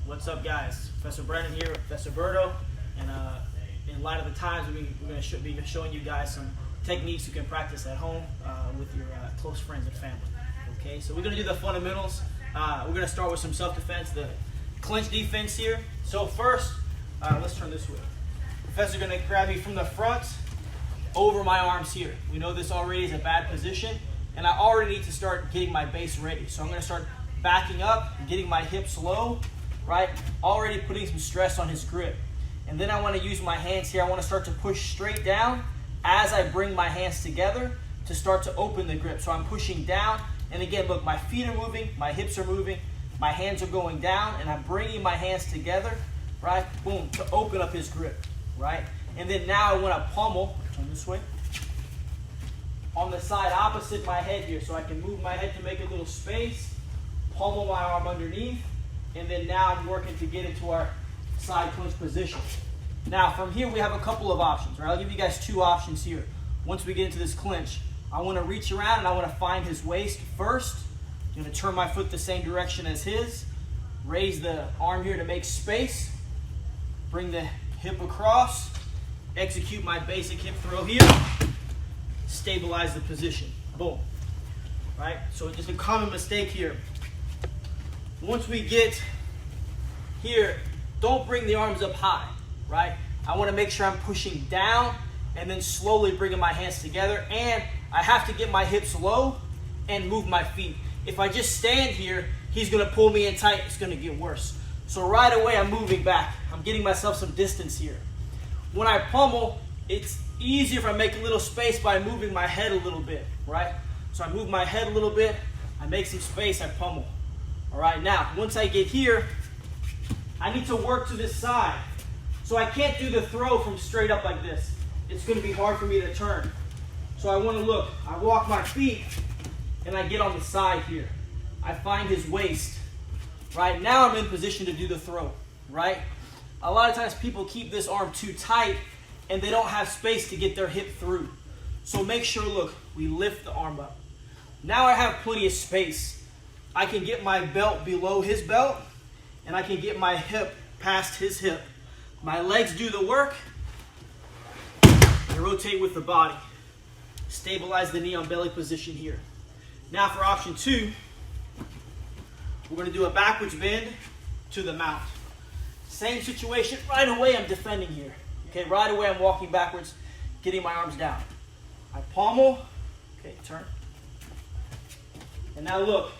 What's up, guys? Professor Brennan here with Professor Berto, and in light of the times, we're going to be showing you guys some techniques you can practice at home with your close friends and family. Okay, so we're going to do the fundamentals. We're going to start with some self-defense, the clinch defense here. So first, let's turn this way. Professor's going to grab me from the front over my arms here. We know this already is a bad position, and I already need to start getting my base ready. So I'm going to start backing up, getting my hips low, right? Already putting some stress on his grip. And then I want to use my hands here. I want to start to push straight down as I bring my hands together to start to open the grip. So I'm pushing down, and again, look, my feet are moving, my hips are moving, my hands are going down, and I'm bringing my hands together, right? Boom, to open up his grip, right? And then now I want to pummel, turn this way, on the side opposite my head here. So I can move my head to make a little space, pummel my arm underneath, and then now I'm working to get into our side clinch position. Now from here we have a couple of options, right? I'll give you guys two options here. Once we get into this clinch, I want to reach around and I want to find his waist first. I'm going to turn my foot the same direction as his, raise the arm here to make space, bring the hip across, execute my basic hip throw here, stabilize the position. Boom. Right? So just a common mistake here. Once we get here, don't bring the arms up high, right? I want to make sure I'm pushing down and then slowly bringing my hands together, and I have to get my hips low and move my feet. If I just stand here, he's going to pull me in tight. It's going to get worse. So right away, I'm moving back. I'm getting myself some distance here. When I pummel, it's easier if I make a little space by moving my head a little bit, right? So I move my head a little bit, I make some space, I pummel. All right, now, once I get here, I need to work to this side. So I can't do the throw from straight up like this. It's going to be hard for me to turn. So I want to look, I walk my feet, and I get on the side here. I find his waist. Right, now I'm in position to do the throw, right? A lot of times people keep this arm too tight, and they don't have space to get their hip through. So make sure, look, we lift the arm up. Now I have plenty of space. I can get my belt below his belt, and I can get my hip past his hip. My legs do the work. I rotate with the body. Stabilize the knee on belly position here. Now for option two, we're going to do a backwards bend to the mount. Same situation, right away I'm defending here. Okay, right away I'm walking backwards, getting my arms down. I pommel, okay, turn. And now look,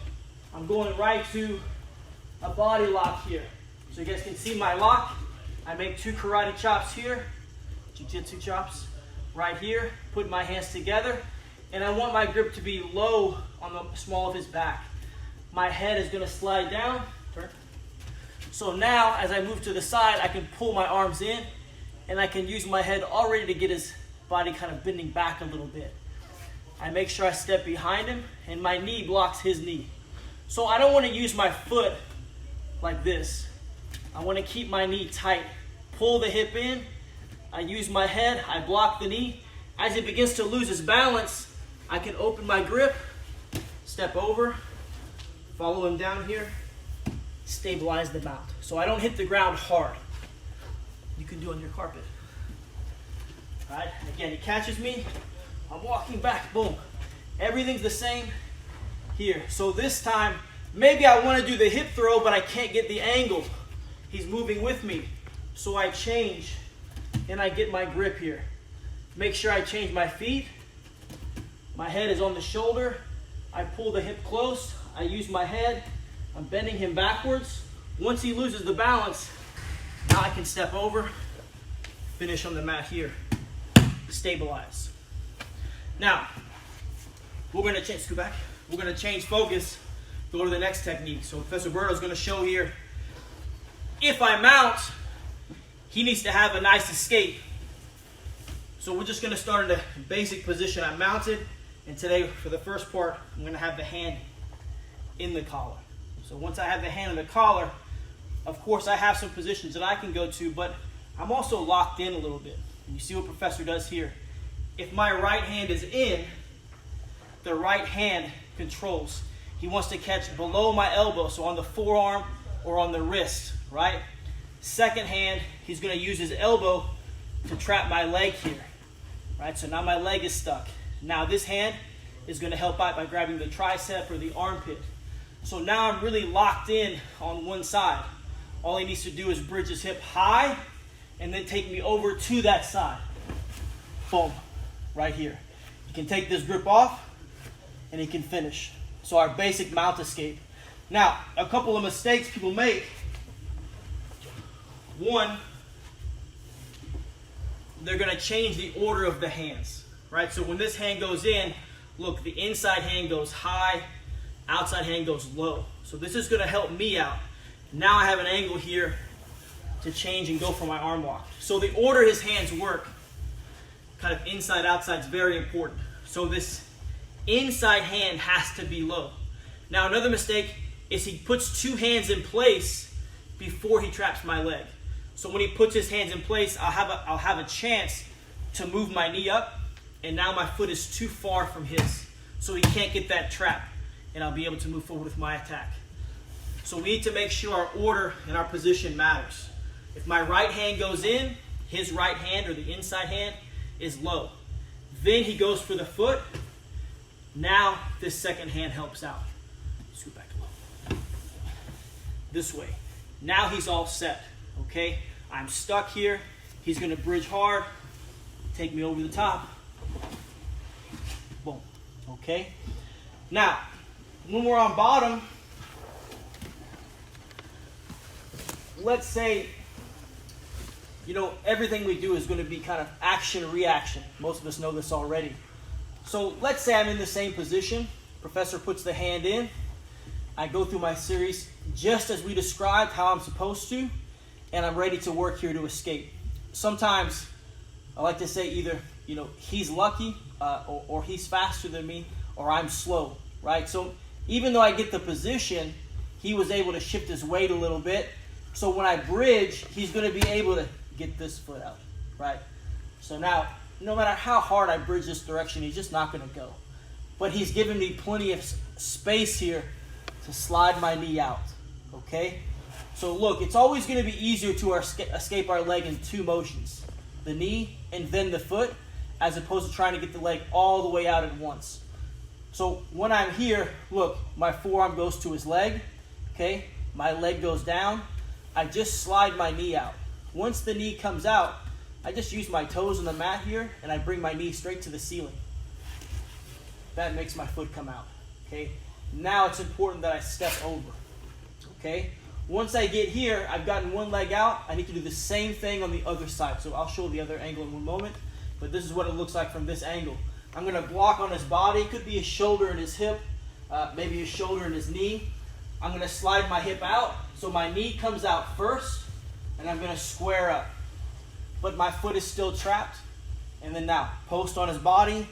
I'm going right to a body lock here. So you guys can see my lock. I make two karate chops here, Jiu-Jitsu chops, right here, put my hands together, and I want my grip to be low on the small of his back. My head is going to slide down, turn. So now, as I move to the side, I can pull my arms in, and I can use my head already to get his body kind of bending back a little bit. I make sure I step behind him, and my knee blocks his knee. So I don't want to use my foot like this. I want to keep my knee tight. Pull the hip in, I use my head, I block the knee. As it begins to lose its balance, I can open my grip, step over, follow him down here, stabilize the mount. So I don't hit the ground hard. You can do on your carpet. All right, again, he catches me, I'm walking back, boom. Everything's the same here. So this time, maybe I want to do the hip throw, but I can't get the angle. He's moving with me. So I change, and I get my grip here. Make sure I change my feet. My head is on the shoulder. I pull the hip close. I use my head. I'm bending him backwards. Once he loses the balance, now I can step over, finish on the mat here, stabilize. Now, we're going to change, scoot back. We're going to change focus, go to the next technique. So Professor Berto is going to show here, if I mount, he needs to have a nice escape. So we're just going to start in a basic position. I'm mounted, and today for the first part, I'm going to have the hand in the collar. So once I have the hand in the collar, of course I have some positions that I can go to, but I'm also locked in a little bit. And you see what Professor does here. If my right hand is in, the right hand controls. He wants to catch below my elbow, so on the forearm or on the wrist, right? Second hand, he's going to use his elbow to trap my leg here, right? So now my leg is stuck. Now this hand is going to help out by grabbing the tricep or the armpit. So now I'm really locked in on one side. All he needs to do is bridge his hip high and then take me over to that side. Boom, right here. He can take this grip off and he can finish. So our basic mount escape. Now, a couple of mistakes people make. One, they're going to change the order of the hands, right? So when this hand goes in, look, the inside hand goes high, outside hand goes low. So this is going to help me out. Now I have an angle here to change and go for my arm lock. So the order his hands work, kind of inside, outside, is very important. So this inside hand has to be low. Now another mistake is he puts two hands in place before he traps my leg. So when he puts his hands in place, I'll have a chance to move my knee up, and now my foot is too far from his. So he can't get that trap, and I'll be able to move forward with my attack. So we need to make sure our order and our position matters. If my right hand goes in, his right hand or the inside hand is low. Then he goes for the foot. Now this second hand helps out. Scoot back a little. This way. Now he's all set. Okay? I'm stuck here. He's going to bridge hard. Take me over the top. Boom. Okay? Now, when we're on bottom, let's say, everything we do is going to be kind of action-reaction. Most of us know this already. So let's say I'm in the same position. Professor puts the hand in. I go through my series just as we described how I'm supposed to, and I'm ready to work here to escape. Sometimes I like to say either, he's lucky or he's faster than me, or I'm slow, right? So even though I get the position, he was able to shift his weight a little bit. So when I bridge, he's going to be able to get this foot out, right? So now, no matter how hard I bridge this direction, he's just not going to go. But he's given me plenty of space here to slide my knee out, okay? So look, it's always going to be easier to escape our leg in two motions, the knee and then the foot, as opposed to trying to get the leg all the way out at once. So when I'm here, look, my forearm goes to his leg, okay? My leg goes down. I just slide my knee out. Once the knee comes out, I just use my toes on the mat here, and I bring my knee straight to the ceiling. That makes my foot come out, okay? Now it's important that I step over, okay? Once I get here, I've gotten one leg out. I need to do the same thing on the other side. So I'll show the other angle in one moment, but this is what it looks like from this angle. I'm going to block on his body. It could be his shoulder and his hip, maybe his shoulder and his knee. I'm going to slide my hip out, so my knee comes out first, and I'm going to square up. But my foot is still trapped. And then now, post on his body,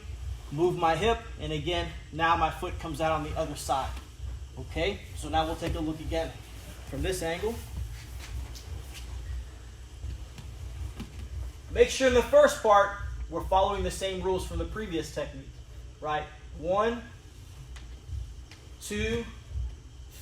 move my hip, and again, now my foot comes out on the other side. Okay? So now we'll take a look again from this angle. Make sure in the first part, we're following the same rules from the previous technique. Right? 1, 2,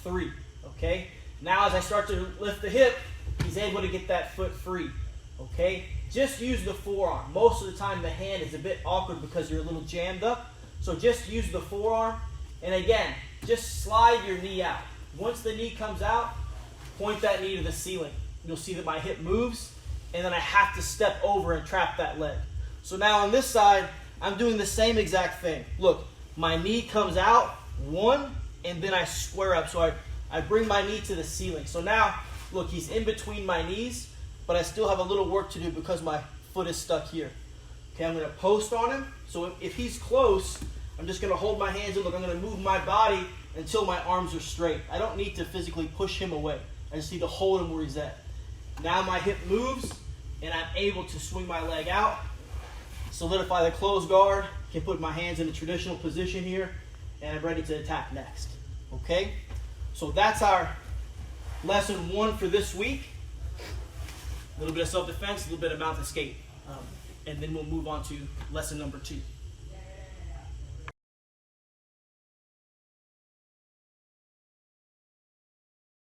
3. Okay? Now as I start to lift the hip, he's able to get that foot free. Okay? Just use the forearm. Most of the time the hand is a bit awkward because you're a little jammed up. So just use the forearm. And again, just slide your knee out. Once the knee comes out, point that knee to the ceiling. You'll see that my hip moves, and then I have to step over and trap that leg. So now on this side, I'm doing the same exact thing. Look, my knee comes out, 1, and then I square up. So I bring my knee to the ceiling. So now, look, he's in between my knees, but I still have a little work to do because my foot is stuck here. Okay, I'm going to post on him. So if he's close, I'm just going to hold my hands and look, I'm going to move my body until my arms are straight. I don't need to physically push him away. I just need to hold him where he's at. Now my hip moves, and I'm able to swing my leg out, solidify the closed guard, can put my hands in a traditional position here, and I'm ready to attack next. Okay? So that's our lesson 1 for this week. A little bit of self-defense, a little bit of mount escape. And then we'll move on to lesson number 2.